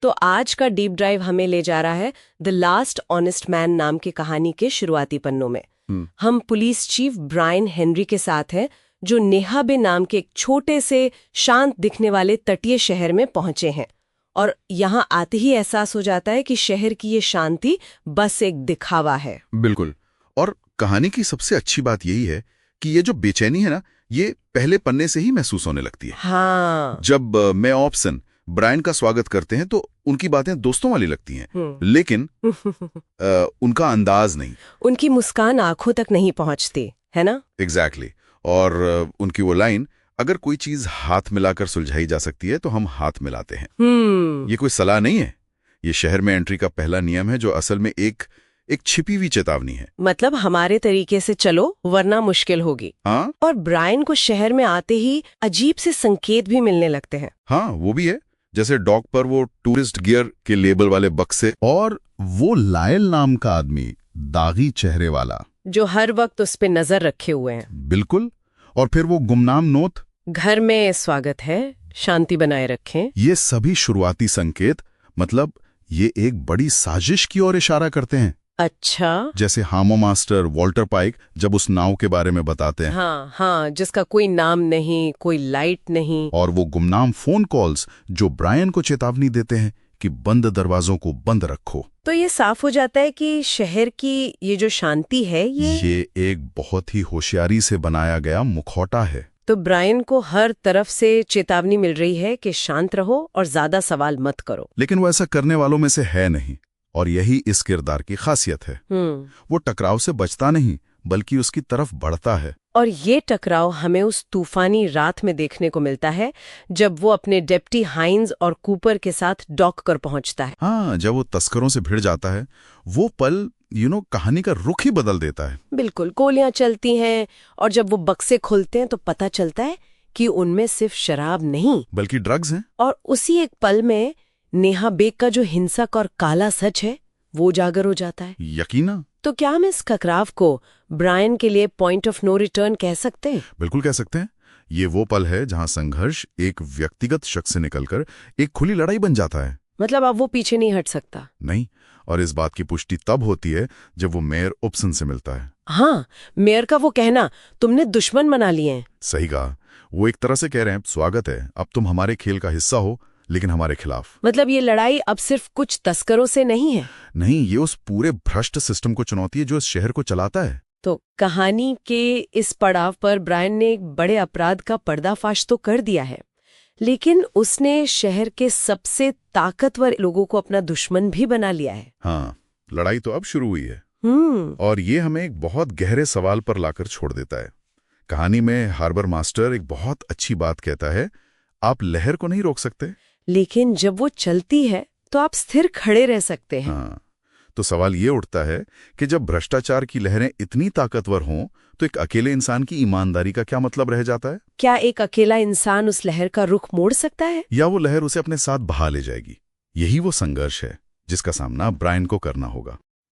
तो आज का डीप ड्राइव हमें ले जा रहा है द लास्ट ऑनेस्ट मैन नाम की कहानी के शुरुआती पन्नों में। हम पुलिस चीफ ब्रायन हेनरी के साथ हैं, जो नेहाबे नाम के एक छोटे से शांत दिखने वाले तटीय शहर में पहुंचे हैं। और यहाँ आते ही एहसास हो जाता है कि शहर की ये शांति बस एक दिखावा है। बिल्कुल। और कहानी की सबसे अच्छी बात यही है कि ये जो बेचैनी है ना, ये पहले पन्ने से ही महसूस होने लगती है। हाँ। जब मैं ऑप्शन ब्रायन का स्वागत करते हैं तो उनकी बातें दोस्तों वाली लगती हैं, लेकिन उनका अंदाज नहीं, उनकी मुस्कान आंखों तक नहीं पहुंचती है ना। एग्जैक्टली। और उनकी वो लाइन, अगर कोई चीज हाथ मिलाकर सुलझाई जा सकती है तो हम हाथ मिलाते हैं। ये कोई सलाह नहीं है, ये शहर में एंट्री का पहला नियम है, जो असल में एक छिपी हुई चेतावनी है। मतलब हमारे तरीके से चलो वरना मुश्किल होगी। हाँ। और ब्रायन को शहर में आते ही अजीब से संकेत भी मिलने लगते हैं। हाँ, वो भी है। जैसे डॉक पर वो टूरिस्ट गियर के लेबल वाले बक्से, और वो लायल नाम का आदमी, दागी चेहरे वाला, जो हर वक्त उस पे नजर रखे हुए हैं। बिल्कुल। और फिर वो गुमनाम नोट, घर में स्वागत है, शांति बनाए रखें। ये सभी शुरुआती संकेत, मतलब ये एक बड़ी साजिश की ओर इशारा करते हैं। अच्छा। जैसे हार्बो मास्टर वॉल्टर पाइक जब उस नाव के बारे में बताते हैं। हाँ, जिसका कोई नाम नहीं, कोई लाइट नहीं। और वो गुमनाम फोन कॉल्स जो ब्रायन को चेतावनी देते हैं कि बंद दरवाजों को बंद रखो। तो ये साफ हो जाता है कि शहर की ये जो शांति है, ये एक बहुत ही होशियारी से बनाया गया मुखौटा है। तो ब्रायन को हर तरफ से चेतावनी मिल रही है कि शांत रहो और ज्यादा सवाल मत करो। लेकिन वो ऐसा करने वालों में से है नहीं, और यही इस किरदार की खासियत है। वो टकराव से बचता नहीं, बल्कि उसकी तरफ बढ़ता है। और ये टकराव हमें उस तूफानी रात में देखने को मिलता है, जब वो अपने डेप्टी हाइंस और कूपर के साथ डॉक कर पहुंचता है। हाँ, जब वो तस्करों से भिड़ जाता है, वो पल कहानी का रुख ही बदल देता है। बिल्कुल। गोलियां चलती हैं, और जब वो बक्से खुलते हैं तो पता चलता है कि उनमें सिर्फ शराब नहीं, बल्कि ड्रग्स हैं। और उसी एक पल में नेहा बेग का जो हिंसक और काला सच है, वो उजागर हो जाता है। यकीना। तो क्या हम इस टकराव को ब्रायन के लिए पॉइंट ऑफ नो रिटर्न कह सकते हैं? बिल्कुल कह सकते हैं। ये वो पल है जहां संघर्ष एक व्यक्तिगत शख्स से निकलकर एक खुली लड़ाई बन जाता है। मतलब अब वो पीछे नहीं हट सकता। नहीं। और इस बात की पुष्टि तब होती है जब वो मेयर ओप्सन से मिलता है। हाँ, मेयर का वो कहना, तुमने दुश्मन बना लिए हैं। सही कहा। वो एक तरह से कह रहे हैं, स्वागत है, अब तुम हमारे खेल का हिस्सा हो, लेकिन हमारे खिलाफ। मतलब ये लड़ाई अब सिर्फ कुछ तस्करों से नहीं है। नहीं, ये उस पूरे भ्रष्ट सिस्टम को चुनौती है जो इस शहर को चलाता है। तो कहानी के इस पड़ाव पर ब्रायन ने एक बड़े अपराध का पर्दाफाश तो कर दिया है, लेकिन उसने शहर के सबसे ताकतवर लोगों को अपना दुश्मन भी बना लिया है। हाँ, लड़ाई तो अब शुरू हुई है। और ये हमें एक बहुत गहरे सवाल पर लाकर छोड़ देता है। कहानी में हार्बर मास्टर एक बहुत अच्छी बात कहता है, आप लहर को नहीं रोक सकते, लेकिन जब वो चलती है तो आप स्थिर खड़े रह सकते हैं। हाँ। तो सवाल ये उठता है कि जब भ्रष्टाचार की लहरें इतनी ताकतवर हों, तो एक अकेले इंसान की ईमानदारी का क्या मतलब रह जाता है? क्या एक अकेला इंसान उस लहर का रुख मोड़ सकता है, या वो लहर उसे अपने साथ बहा ले जाएगी? यही वो संघर्ष है जिसका सामना ब्रायन को करना होगा।